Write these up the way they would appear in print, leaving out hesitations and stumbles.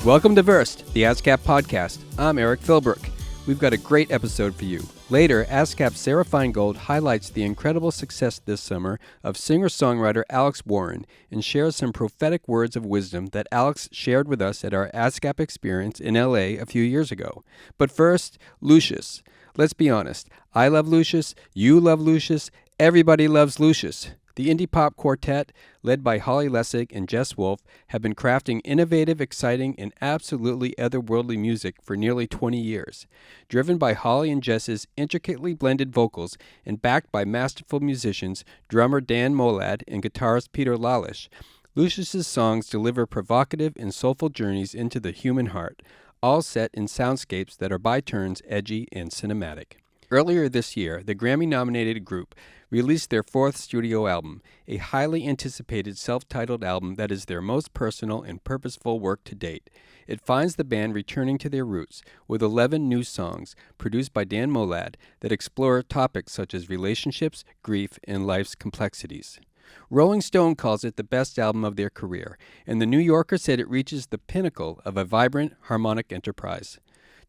Welcome to VERSED, the ASCAP podcast. I'm Eric Philbrook. We've got a great episode for you. Later, ASCAP's Sarah Feingold highlights the incredible success this summer of singer-songwriter Alex Warren and shares some prophetic words of wisdom that Alex shared with us at our ASCAP experience in LA a few years ago. But first, Lucius. Let's be honest. I love Lucius. You love Lucius. Everybody loves Lucius. The indie pop quartet, led by Holly Laessig and Jess Wolfe, have been crafting innovative, exciting, and absolutely otherworldly music for nearly 20 years. Driven by Holly and Jess's intricately blended vocals and backed by masterful musicians, drummer Dan Molad and guitarist Peter Lalish, Lucius's songs deliver provocative and soulful journeys into the human heart, all set in soundscapes that are by turns edgy and cinematic. Earlier this year, the Grammy-nominated group released their fourth studio album, a highly anticipated self-titled album that is their most personal and purposeful work to date. It finds the band returning to their roots with 11 new songs produced by Dan Molad that explore topics such as relationships, grief, and life's complexities. Rolling Stone calls it the best album of their career, and The New Yorker said it reaches the pinnacle of a vibrant, harmonic enterprise.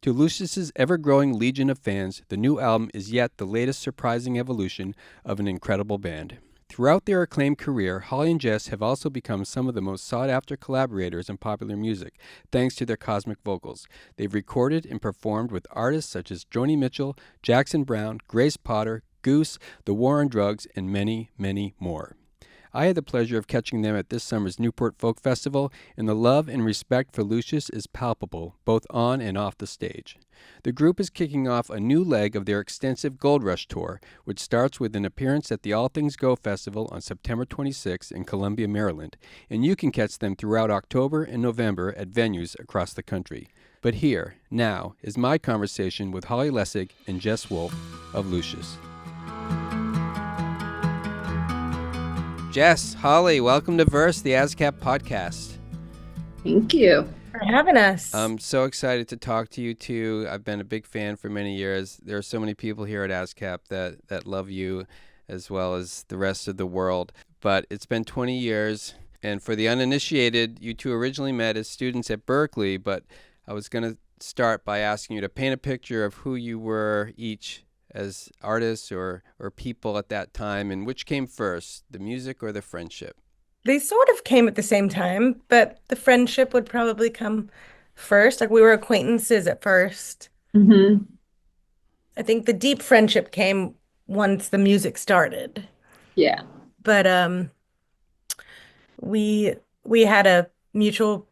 To Lucius's ever-growing legion of fans, the new album is yet the latest surprising evolution of an incredible band. Throughout their acclaimed career, Holly and Jess have also become some of the most sought-after collaborators in popular music, thanks to their cosmic vocals. They've recorded and performed with artists such as Joni Mitchell, Jackson Browne, Grace Potter, Goose, The War on Drugs, and many, many more. I had the pleasure of catching them at this summer's Newport Folk Festival, and the love and respect for Lucius is palpable, both on and off the stage. The group is kicking off a new leg of their extensive Gold Rush tour, which starts with an appearance at the All Things Go Festival on September 26 in Columbia, Maryland, and you can catch them throughout October and November at venues across the country. But here, now, is my conversation with Holly Laessig and Jess Wolfe of Lucius. Jess, Holly, welcome to Verse, the ASCAP podcast. Thank you for having us. I'm so excited to talk to you two. I've been a big fan for many years. There are so many people here at ASCAP that love you as well as the rest of the world. But it's been 20 years, and for the uninitiated, you two originally met as students at Berklee, but I was going to start by asking you to paint a picture of who you were each as artists or people at that time, and which came first, the music or the friendship? They sort of came at the same time, but the friendship would probably come first. Like, we were acquaintances at first. Mm-hmm. I think the deep friendship came once the music started. Yeah. But we had a mutual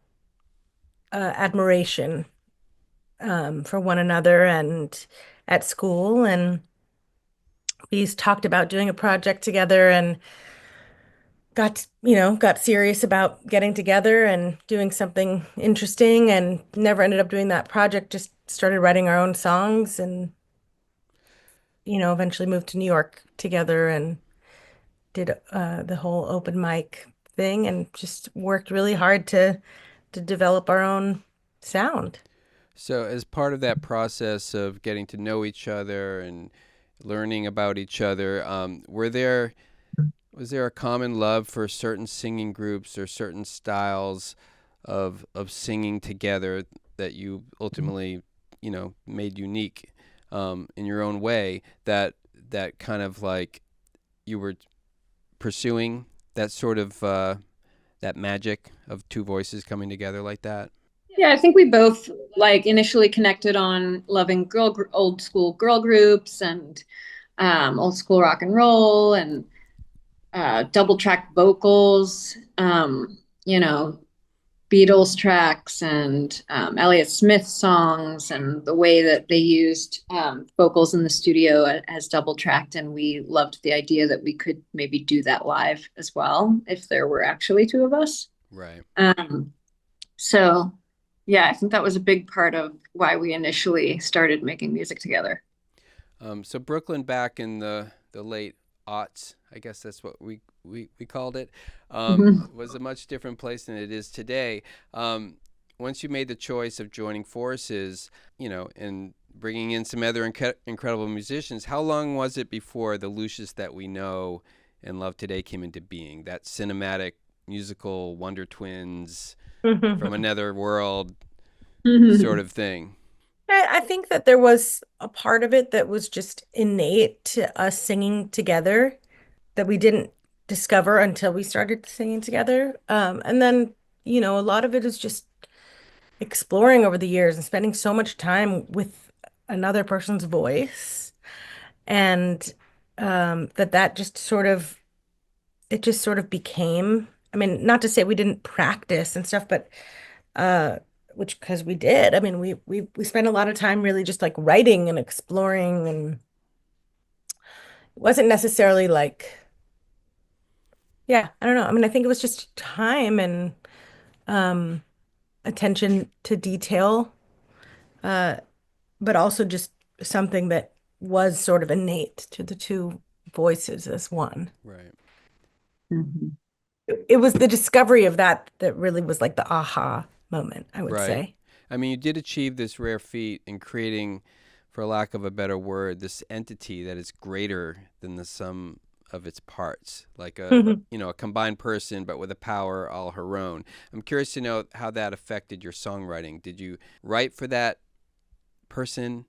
admiration for one another and at school, and we talked about doing a project together and got serious about getting together and doing something interesting, and never ended up doing that project, just started writing our own songs, and eventually moved to New York together and did the whole open mic thing, and just worked really hard to develop our own sound. So as part of that process of getting to know each other and learning about each other, was there a common love for certain singing groups or certain styles of singing together that you ultimately, made unique in your own way, that kind of like you were pursuing that sort of that magic of two voices coming together like that? Yeah, I think we both initially connected on loving old school girl groups and old school rock and roll and double track vocals, Beatles tracks and Elliott Smith songs, and the way that they used vocals in the studio as double tracked. And we loved the idea that we could maybe do that live as well if there were actually two of us. Right. So yeah, I think that was a big part of why we initially started making music together. So Brooklyn back in the late aughts, I guess that's what we called it, was a much different place than it is today. Once you made the choice of joining forces, and bringing in some other incredible musicians, how long was it before the Lucius that we know and love today came into being? That cinematic musical Wonder Twins from another world sort of thing. I think that there was a part of it that was just innate to us singing together that we didn't discover until we started singing together. And then, a lot of it is just exploring over the years and spending so much time with another person's voice. And that just sort of, it just sort of became, I mean, not to say we didn't practice and stuff, but uh, which because we did. I mean, we spent a lot of time really just like writing and exploring, and it wasn't necessarily like, yeah, I don't know. I mean, I think it was just time and um, attention to detail, uh, but also just something that was sort of innate to the two voices as one. Right. Mhm. It was the discovery of that that really was like the aha moment, I would Right. say. I mean, you did achieve this rare feat in creating, for lack of a better word, this entity that is greater than the sum of its parts, like a combined person, but with a power all her own. I'm curious to know how that affected your songwriting. Did you write for that person,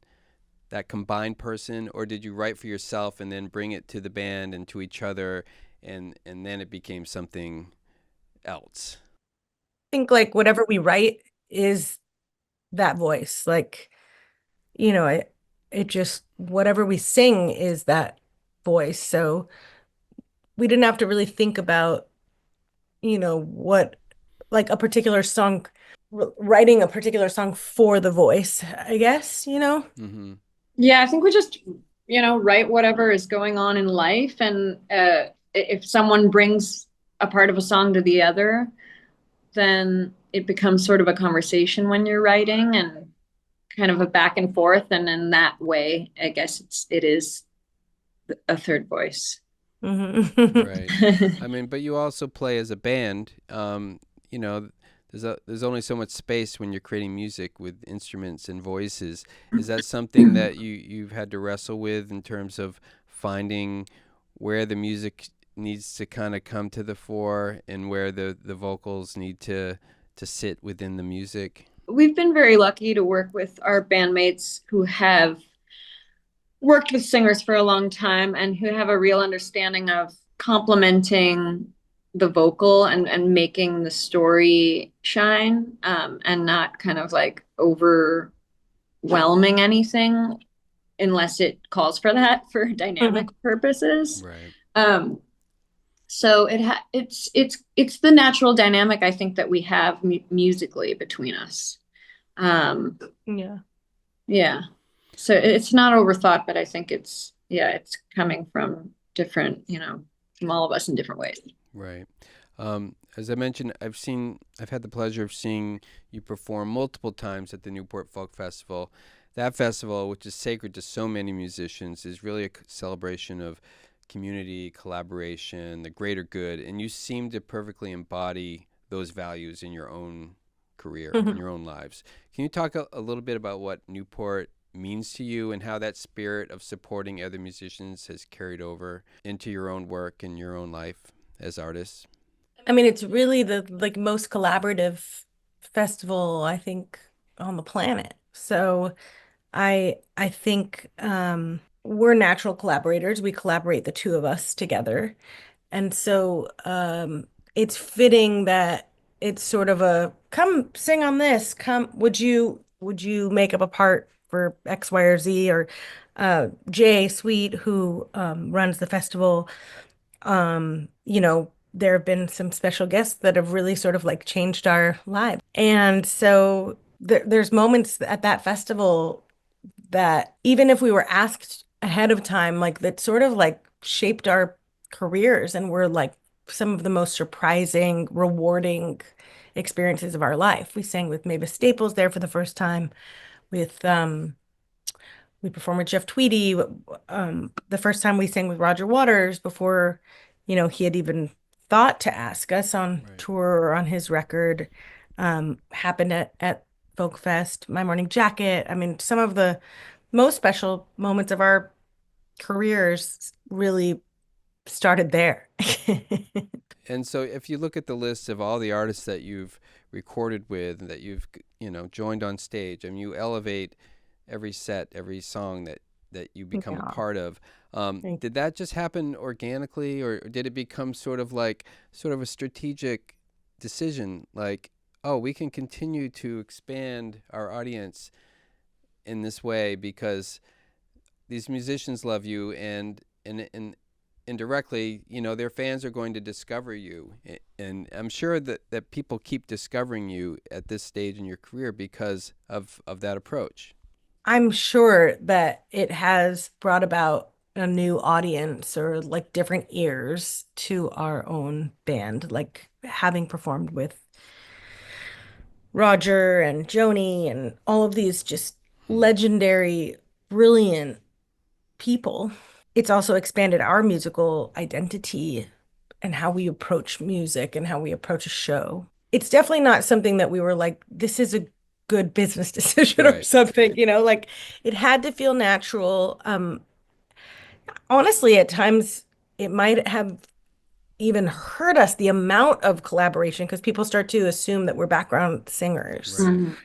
that combined person, or did you write for yourself and then bring it to the band and to each other, and then it became something else? I think like whatever we write is that voice. Like, it just whatever we sing is that voice. So we didn't have to really think about, what like a particular song, writing a particular song for the voice, I guess. Mm-hmm. Yeah, I think we just, write whatever is going on in life. And if someone brings a part of a song to the other, then it becomes sort of a conversation when you're writing and kind of a back and forth. And in that way, I guess it is a third voice. Right. Mhm. I mean, but you also play as a band. You know, there's only so much space when you're creating music with instruments and voices. Is that something that you've had to wrestle with in terms of finding where the music needs to kind of come to the fore and where the vocals need to sit within the music? We've been very lucky to work with our bandmates who have worked with singers for a long time and who have a real understanding of complementing the vocal and making the story shine, and not kind of like overwhelming anything unless it calls for that for dynamic purposes. Right. So it's the natural dynamic I think that we have musically between us. Yeah. Yeah. So it's not overthought, but I think it's coming from different, from all of us in different ways. Right. As I mentioned, I've had the pleasure of seeing you perform multiple times at the Newport Folk Festival. That festival, which is sacred to so many musicians, is really a celebration of community, collaboration, the greater good, and you seem to perfectly embody those values in your own career, in your own lives. Can you talk a little bit about what Newport means to you and how that spirit of supporting other musicians has carried over into your own work and your own life as artists? I mean, it's really the like most collaborative festival, I think, on the planet. So I think we're natural collaborators. We collaborate the two of us together. And so it's fitting that it's sort of a come sing on this. Come, would you make up a part for X, Y, or Z? Or Jay Sweet, who runs the festival, there have been some special guests that have really sort of like changed our lives. And so there's moments at that festival that even if we were asked ahead of time, like that sort of like shaped our careers and were like some of the most surprising, rewarding experiences of our life. We sang with Mavis Staples there for the first time, with we performed with Jeff Tweedy. The first time we sang with Roger Waters before, he had even thought to ask us on Right. tour or on his record, happened at Folk Fest. My Morning Jacket. I mean, some of the most special moments of our careers really started there. And so if you look at the list of all the artists that you've recorded with and that you've, joined on stage. I mean, you elevate every set, every song that you become a part of. Did that just happen organically, or did it become sort of a strategic decision, like, oh, we can continue to expand our audience in this way because these musicians love you, and indirectly, their fans are going to discover you. And I'm sure that people keep discovering you at this stage in your career because of that approach. I'm sure that it has brought about a new audience or like different ears to our own band, like having performed with Roger and Joni and all of these just legendary, brilliant people. It's also expanded our musical identity and how we approach music and how we approach a show. It's definitely not something that we were like, this is a good business decision or something, like it had to feel natural. Honestly, at times it might have even hurt us the amount of collaboration because people start to assume that we're background singers. Right.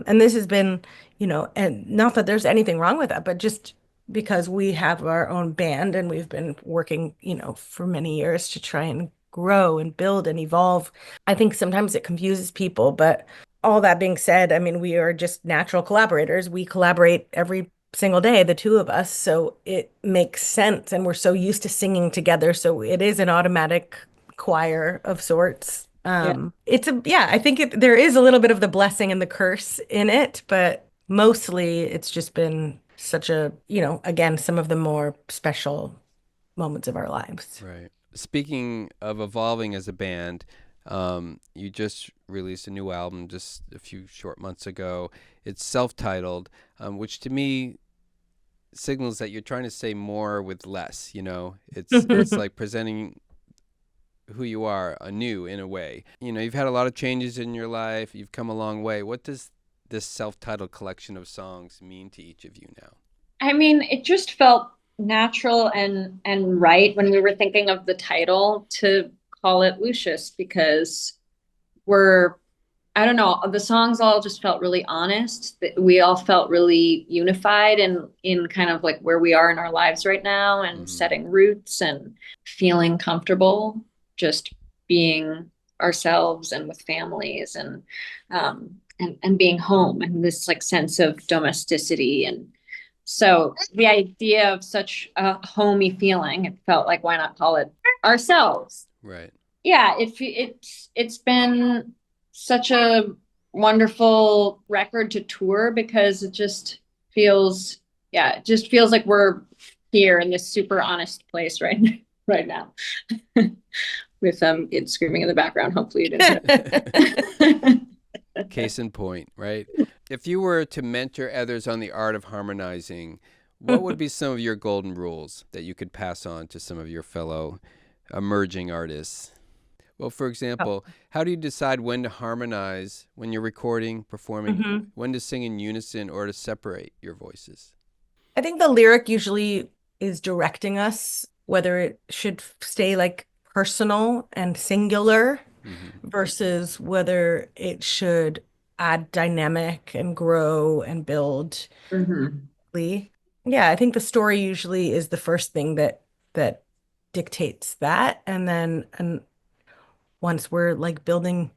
And this has been, and not that there's anything wrong with that, but just because we have our own band and we've been working, for many years to try and grow and build and evolve. I think sometimes it confuses people, but all that being said, I mean, we are just natural collaborators. We collaborate every single day, the two of us. So it makes sense. And we're so used to singing together. So it is an automatic choir of sorts. I think there is a little bit of the blessing and the curse in it, but mostly it's just been such a, again, some of the more special moments of our lives. Right. Speaking of evolving as a band, you just released a new album just a few short months ago. It's self-titled, which to me signals that you're trying to say more with less. It's like presenting who you are anew in a way. You've had a lot of changes in your life. You've come a long way. What does this self-titled collection of songs mean to each of you now? I mean, it just felt natural and right when we were thinking of the title to call it Lucius, because I don't know, the songs all just felt really honest. We all felt really unified in kind of like where we are in our lives right now and setting roots and feeling comfortable just being ourselves and with families and being home and this like sense of domesticity. And so the idea of such a homey feeling, it felt like, why not call it ourselves? Right. Yeah, it's been such a wonderful record to tour because it just feels like we're here in this super honest place right now. With kids screaming in the background. Hopefully you didn't. Case in point, right? If you were to mentor others on the art of harmonizing, what would be some of your golden rules that you could pass on to some of your fellow emerging artists? Well, for example, how do you decide when to harmonize when you're recording, performing, when to sing in unison or to separate your voices? I think the lyric usually is directing us, whether it should stay like personal and singular versus whether it should add dynamic and grow and build. Yeah, I think the story usually is the first thing that dictates that. And once we're like building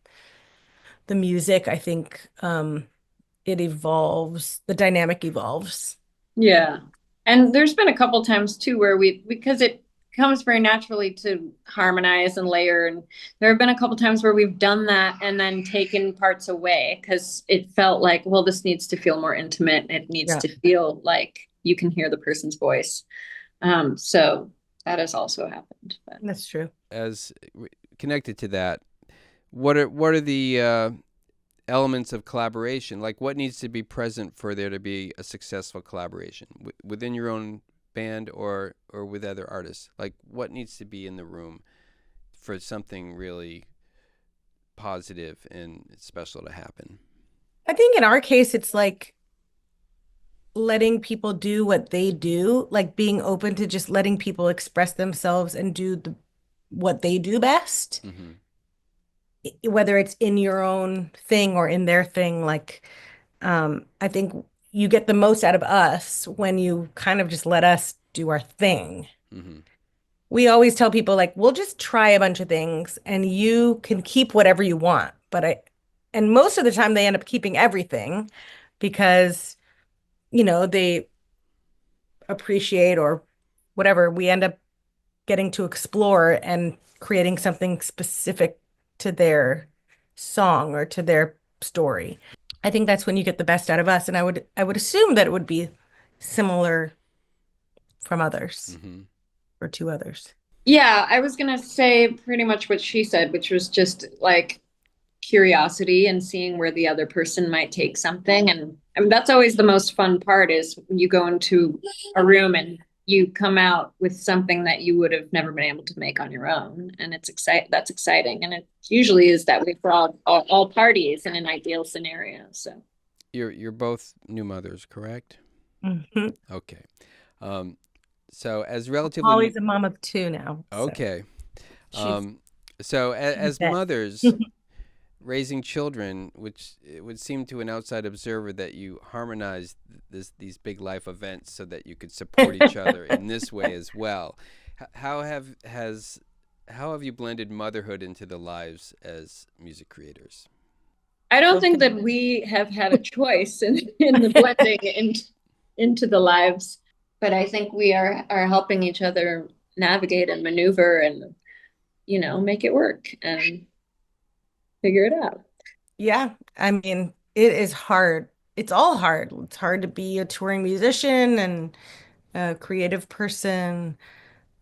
the music, I think it evolves, the dynamic evolves. Yeah. And there's been a couple times too where because it comes very naturally to harmonize and layer. And there have been a couple times where we've done that and then taken parts away because it felt like, well, this needs to feel more intimate. It needs to feel like you can hear the person's voice. So that has also happened. But. That's true. As connected to that, what are the elements of collaboration? Like what needs to be present for there to be a successful collaboration within your own band or with other artists? Like what needs to be in the room for something really positive and special to happen? I think in our case, it's like letting people do what they do, like being open to just letting people express themselves and do what they do best. whether it's in your own thing or in their thing, like I think you get the most out of us when you kind of just let us do our thing. Mm-hmm. We always tell people like, we'll just try a bunch of things and you can keep whatever you want. And most of the time they end up keeping everything because, they appreciate or whatever. We end up getting to explore and creating something specific to their song or to their story. I think that's when you get the best out of us. And I would assume that it would be similar from others Mm-hmm. or to others. Yeah, I was gonna say pretty much what she said, which was just like curiosity and seeing where the other person might take something. And I mean, that's always the most fun part is when you go into a room and you come out with something that you would have never been able to make on your own. And that's exciting. And it usually is that way for all parties in an ideal scenario. So You're both new mothers, correct? Mm-hmm. Okay. So as relatively Holly's a mom of two now. okay. She's So as that. mothers raising children, which it would seem to an outside observer that you harmonized these big life events so that you could support each other in this way as well. How have you blended motherhood into the lives as music creators? I don't think that we have had a choice in the blending into the lives, but I think we are helping each other navigate and maneuver and, make it work and figure it out. Yeah, I mean, it is hard. It's all hard. It's hard to be a touring musician and a creative person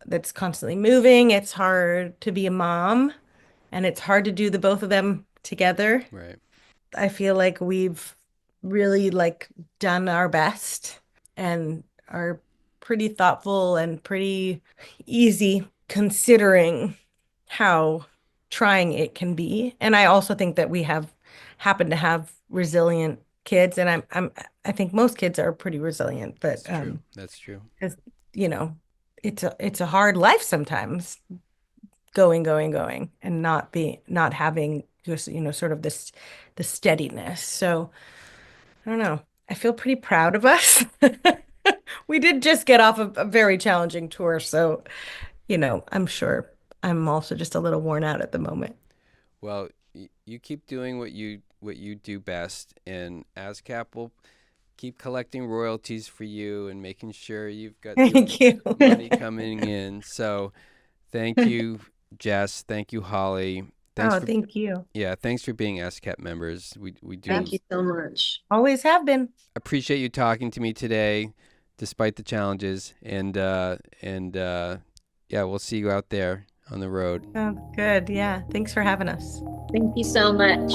that's constantly moving. It's hard to be a mom, and it's hard to do the both of them together. Right. I feel like we've really like done our best and are pretty thoughtful and pretty easy considering how trying it can be. And I also think that we happen to have resilient kids, and I think most kids are pretty resilient, but That's true. That's true. 'cause, you know, it's a hard life sometimes, going, and not having just, sort of the steadiness. So I don't know. I feel pretty proud of us. We did just get off of a very challenging tour, so I'm sure I'm also just a little worn out at the moment. Well, you keep doing what you do best, and ASCAP will keep collecting royalties for you and making sure you've got Thank you. money coming in. So, thank you, Jess. Thank you, Holly. Thank you. Yeah, thanks for being ASCAP members. We do Thank you so much. Always have been. appreciate you talking to me today, despite the challenges. And yeah, we'll see you out there on the road. Oh, good. Yeah. Thanks for having us. Thank you so much.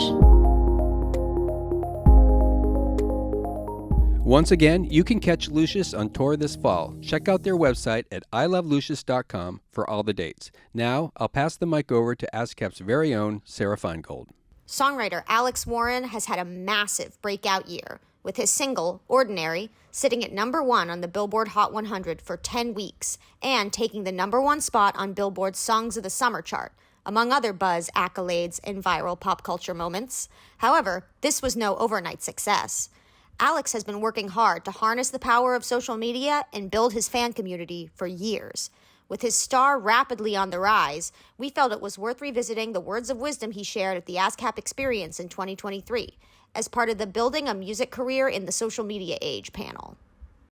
Once again, you can catch Lucius on tour this fall. Check out their website at ilovelucius.com for all the dates. Now, I'll pass the mic over to ASCAP's very own Sarah Feingold. Songwriter Alex Warren has had a massive breakout year, with his single, Ordinary, sitting at #1 on the Billboard Hot 100 for 10 weeks and taking the #1 spot on Billboard's Songs of the Summer chart, among other buzz, accolades, and viral pop culture moments. However, this was no overnight success. Alex has been working hard to harness the power of social media and build his fan community for years. With his star rapidly on the rise, we felt it was worth revisiting the words of wisdom he shared at the ASCAP Experience in 2023 as part of the Building a Music Career in the Social Media Age panel.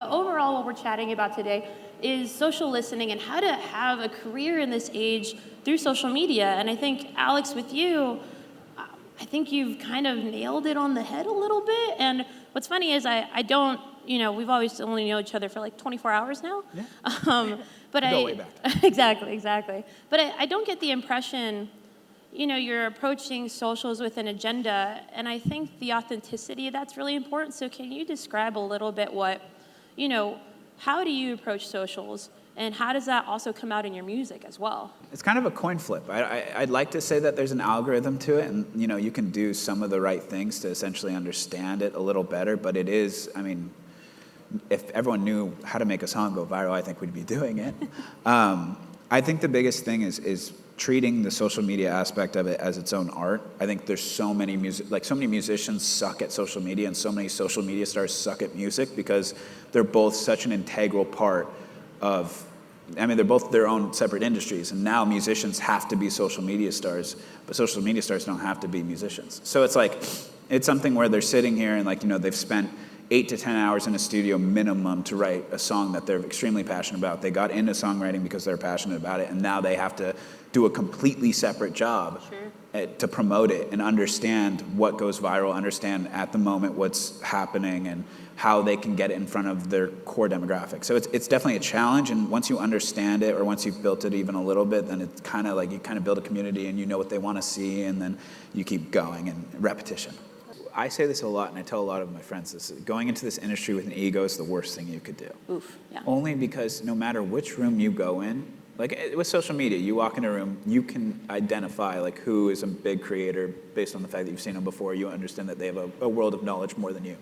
Overall, what we're chatting about today is social listening and how to have a career in this age through social media. And I think, Alex, with you, I think you've kind of nailed it on the head a little bit. And what's funny is I don't, we've always only known each other for like 24 hours now. Yeah. But Go way back. Exactly. But I don't get the impression, you're approaching socials with an agenda. And I think the authenticity of that's really important. So can you describe a little bit how do you approach socials? And how does that also come out in your music as well? It's kind of a coin flip. I'd like to say that there's an algorithm to it, and you can do some of the right things to essentially understand it a little better, but it is, if everyone knew how to make a song go viral, I think we'd be doing it. I think the biggest thing is treating the social media aspect of it as its own art. I think there's so many musicians suck at social media, and so many social media stars suck at music because they're both such an integral part of, I mean, they're both their own separate industries, and now musicians have to be social media stars, but social media stars don't have to be musicians. So it's like, it's something where they're sitting here and, like, you know, they've spent 8 to 10 hours in a studio minimum to write a song that they're extremely passionate about. They got into songwriting because they're passionate about it, and now they have to do a completely separate job to promote it and understand what goes viral, understand at the moment what's happening and how they can get it in front of their core demographic. So it's definitely a challenge, and once you understand it, or once you've built it even a little bit, then it's kind of like you kind of build a community and you know what they want to see, and then you keep going, and repetition. I say this a lot, and I tell a lot of my friends this: going into this industry with an ego is the worst thing you could do. Oof, yeah. Only because no matter which room you go in, like with social media, you walk in a room, you can identify like who is a big creator based on the fact that you've seen them before. You understand that they have a world of knowledge more than you.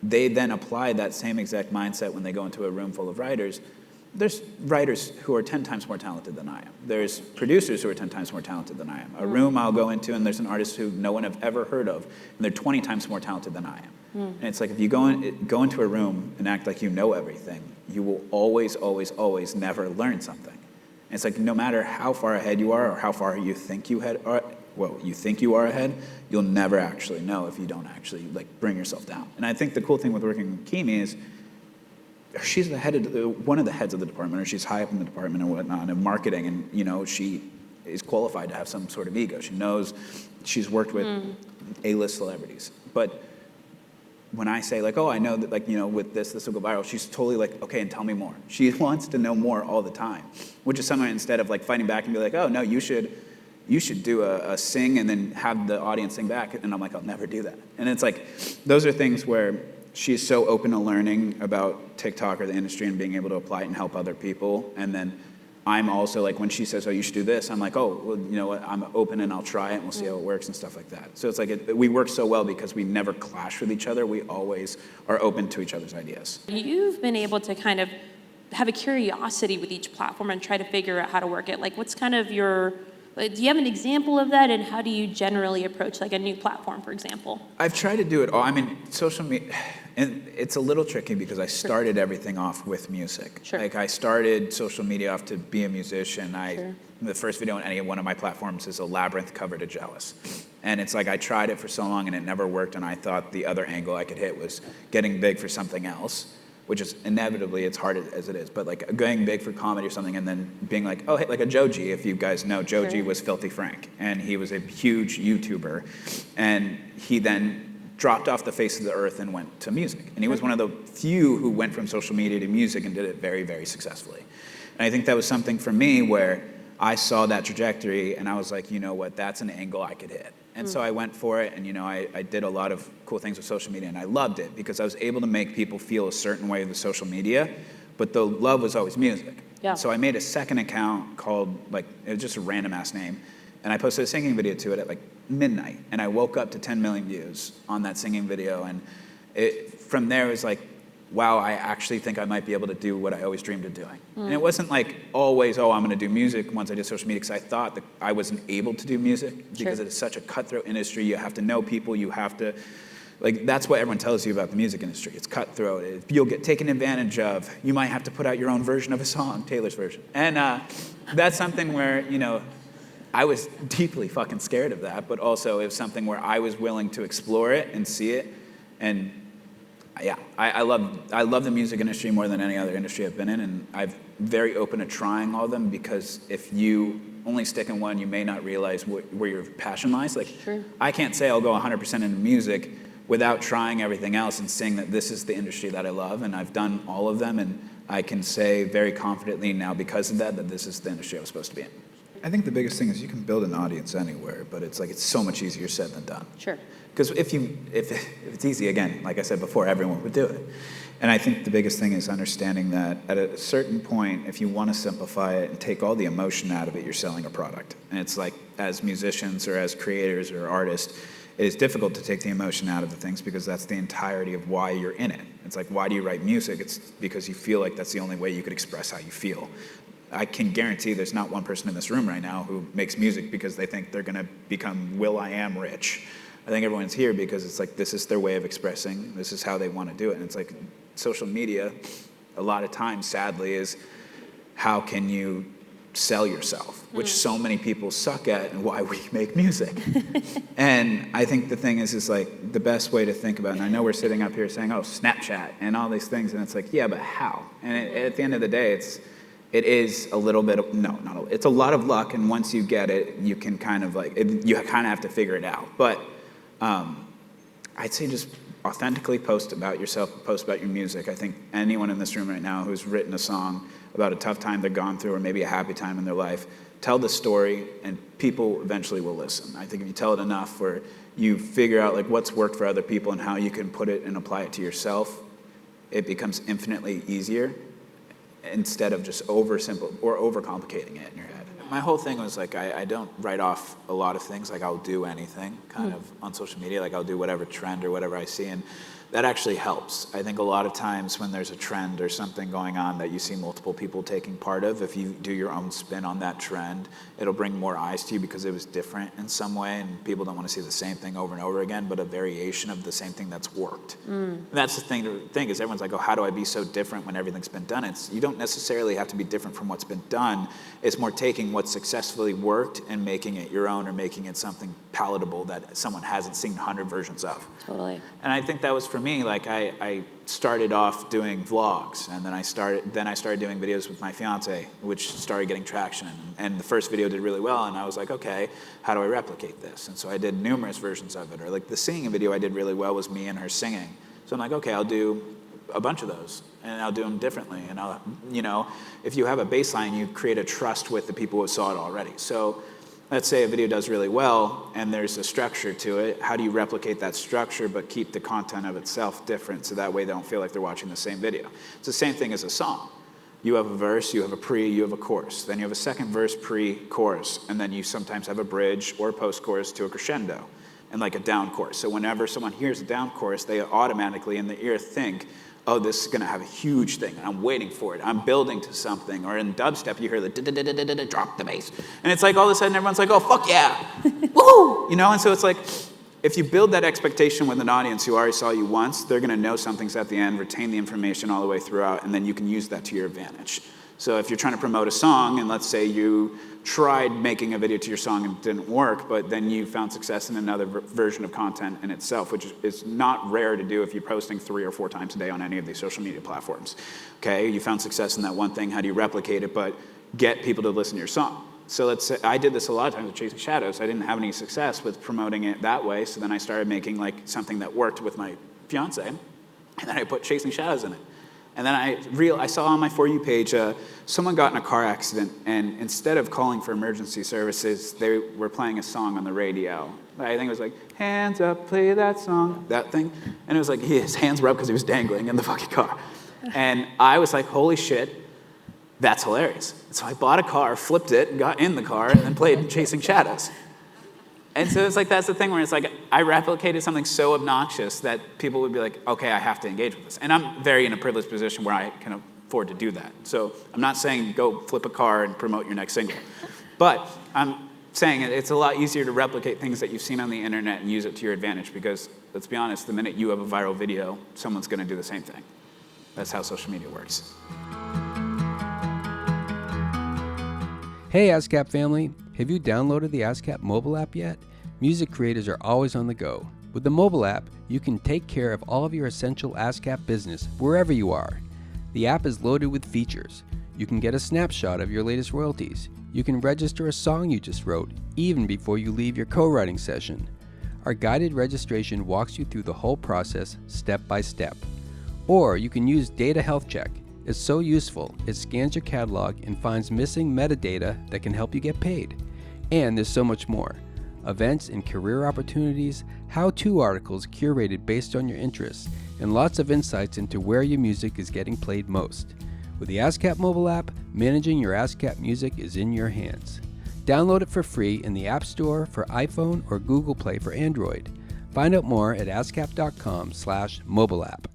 They then apply that same exact mindset when they go into a room full of writers. There's writers who are 10 times more talented than I am. There's producers who are 10 times more talented than I am. A room I'll go into and there's an artist who no one have ever heard of, and they're 20 times more talented than I am. And it's like, if you go into a room and act like you know everything, you will always, always, always never learn something. And it's like, no matter how far ahead you are or how far you think you are ahead, you'll never actually know if you don't actually like bring yourself down. And I think the cool thing with working with Kimi is she's the head of one of the heads of the department, or she's high up in the department and whatnot, in marketing, and you know, she is qualified to have some sort of ego. She knows, she's worked with A-list celebrities. But when I say like, oh, I know that, like, you know, with this will go viral, she's totally like, okay, and tell me more. She wants to know more all the time, which is something, instead of like fighting back and be like, oh no, you should do a sing and then have the audience sing back. And I'm like, I'll never do that. And it's like, those are things where she's so open to learning about TikTok or the industry and being able to apply it and help other people. And then I'm also like, when she says, oh, you should do this, I'm like, oh, well, you know what, I'm open and I'll try it and we'll see how it works and stuff like that. So it's like, we work so well because we never clash with each other. We always are open to each other's ideas. You've been able to kind of have a curiosity with each platform and try to figure out how to work it. Like, what's kind of your, do you have an example of that, and how do you generally approach like a new platform, for example? I've tried to do it all. I mean, social media, and it's a little tricky because I started everything off with music. Like, I started social media off to be a musician. The first video on any one of my platforms is a Labyrinth cover to Jealous. And it's like, I tried it for so long and it never worked, and I thought the other angle I could hit was getting big for something else, which is inevitably, it's hard as it is, but like going big for comedy or something and then being like, oh, hey, like a Joji, if you guys know, Joji was Filthy Frank, and he was a huge YouTuber, and he then dropped off the face of the earth and went to music. And he was one of the few who went from social media to music and did it very, very successfully. And I think that was something for me where I saw that trajectory and I was like, you know what, that's an angle I could hit. And so I went for it, and you know, I did a lot of cool things with social media, and I loved it because I was able to make people feel a certain way with social media, but the love was always music. Yeah. So I made a second account called, like, it was just a random ass name, and I posted a singing video to it at like midnight, and I woke up to 10 million views on that singing video, and from there it was like, wow, I actually think I might be able to do what I always dreamed of doing. And it wasn't like always, oh, I'm going to do music once I did social media, because I thought that I wasn't able to do music because it is such a cutthroat industry. You have to know people. You have to, like, that's what everyone tells you about the music industry. It's cutthroat. You'll get taken advantage of. You might have to put out your own version of a song, Taylor's version. And that's something where, you know, I was deeply fucking scared of that, but also it was something where I was willing to explore it and see it. And yeah, I love the music industry more than any other industry I've been in, and I'm very open to trying all of them, because if you only stick in one, you may not realize where your passion lies. Like, I can't say I'll go 100% into music without trying everything else and saying that this is the industry that I love, and I've done all of them, and I can say very confidently now, because of that this is the industry I was supposed to be in. I think the biggest thing is you can build an audience anywhere, but it's like, it's so much easier said than done. Because if it's easy, again, like I said before, everyone would do it. And I think the biggest thing is understanding that at a certain point, if you want to simplify it and take all the emotion out of it, you're selling a product. And it's like, as musicians or as creators or artists, it is difficult to take the emotion out of the things, because that's the entirety of why you're in it. It's like, why do you write music? It's because you feel like that's the only way you could express how you feel. I can guarantee there's not one person in this room right now who makes music because they think they're going to become Will.I.Am rich. I think everyone's here because it's like this is their way of expressing. This is how they want to do it. And it's like social media, a lot of times, sadly, is how can you sell yourself, which so many people suck at, and why we make music. And I think the thing is like the best way to think about it, and I know we're sitting up here saying, oh, Snapchat and all these things, and it's like, yeah, but how? And at the end of the day, it is a little bit of, it's a lot of luck, and once you get it, you can kind of like, you kind of have to figure it out. But I'd say just authentically post about yourself, post about your music. I think anyone in this room right now who's written a song about a tough time they've gone through or maybe a happy time in their life, tell the story and people eventually will listen. I think if you tell it enough where you figure out like what's worked for other people and how you can put it and apply it to yourself, it becomes infinitely easier instead of just overcomplicating it in your head. My whole thing was like I don't write off a lot of things. Like I'll do anything kind of on social media. Like I'll do whatever trend or whatever I see, and that actually helps. I think a lot of times when there's a trend or something going on that you see multiple people taking part of, if you do your own spin on that trend, it'll bring more eyes to you because it was different in some way, and people don't want to see the same thing over and over again, but a variation of the same thing that's worked. And that's the thing is everyone's like, oh, how do I be so different when everything's been done? You don't necessarily have to be different from what's been done. It's more taking what successfully worked and making it your own or making it something palatable that someone hasn't seen 100 versions of. Totally. And I think that was for me, like I started off doing vlogs, and then I started doing videos with my fiance, which started getting traction. And the first video did really well, and I was like, okay, how do I replicate this? And so I did numerous versions of it. Or like the singing video I did really well was me and her singing. So I'm like, okay, I'll do a bunch of those, and I'll do them differently. And I'll, if you have a baseline, you create a trust with the people who saw it already. So let's say a video does really well and there's a structure to it. How do you replicate that structure but keep the content of itself different so that way they don't feel like they're watching the same video? It's the same thing as a song. You have a verse, you have a pre, you have a chorus. Then you have a second verse, pre, chorus. And then you sometimes have a bridge or a post-chorus to a crescendo and like a down chorus. So whenever someone hears a down chorus, they automatically in the ear think, oh, this is going to have a huge thing, and I'm waiting for it. I'm building to something. Or in dubstep, you hear the drop the bass. And it's like all of a sudden everyone's like, oh, fuck yeah. Woo! And so it's like if you build that expectation with an audience who already saw you once, they're going to know something's at the end, retain the information all the way throughout, and then you can use that to your advantage. So if you're trying to promote a song, and let's say you tried making a video to your song and it didn't work, but then you found success in another version of content in itself, which is not rare to do if you're posting 3 or 4 times a day on any of these social media platforms. Okay, you found success in that one thing. How do you replicate it, but get people to listen to your song? So let's say I did this a lot of times with Chasing Shadows. I didn't have any success with promoting it that way, so then I started making like something that worked with my fiance, and then I put Chasing Shadows in it. And then I saw on my For You page, someone got in a car accident, and instead of calling for emergency services, they were playing a song on the radio. I think it was like, hands up, play that song, that thing. And it was like, his hands were up because he was dangling in the fucking car. And I was like, holy shit, that's hilarious. So I bought a car, flipped it, got in the car, and then played Chasing Shadows. And so it's like, that's the thing where it's like, I replicated something so obnoxious that people would be like, okay, I have to engage with this. And I'm very in a privileged position where I can afford to do that. So I'm not saying go flip a car and promote your next single. But I'm saying it's a lot easier to replicate things that you've seen on the internet and use it to your advantage because, let's be honest, the minute you have a viral video, someone's going to do the same thing. That's how social media works. Hey ASCAP family, have you downloaded the ASCAP mobile app yet? Music creators are always on the go. With the mobile app, you can take care of all of your essential ASCAP business wherever you are. The app is loaded with features. You can get a snapshot of your latest royalties. You can register a song you just wrote, even before you leave your co-writing session. Our guided registration walks you through the whole process step by step. Or you can use Data Health Check. It's so useful, it scans your catalog and finds missing metadata that can help you get paid. And there's so much more. Events and career opportunities, how-to articles curated based on your interests, and lots of insights into where your music is getting played most. With the ASCAP mobile app, managing your ASCAP music is in your hands. Download it for free in the App Store for iPhone or Google Play for Android. Find out more at ascap.com/mobile app.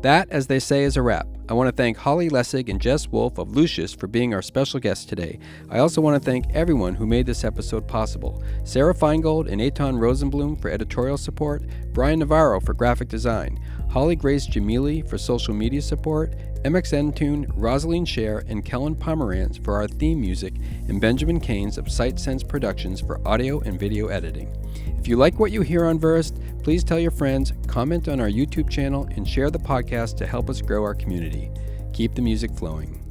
That, as they say, is a wrap. I want to thank Holly Laessig and Jess Wolfe of Lucius for being our special guests today. I also want to thank everyone who made this episode possible. Sarah Feingold and Eitan Rosenblum for editorial support, Brian Navarro for graphic design, Holly Grace Jamili for social media support, MXN Tune, Rosalind Scher, and Kellen Pomeranz for our theme music, and Benjamin Keynes of Sight Sense Productions for audio and video editing. If you like what you hear on Versed, please tell your friends, comment on our YouTube channel, and share the podcast to help us grow our community. Keep the music flowing.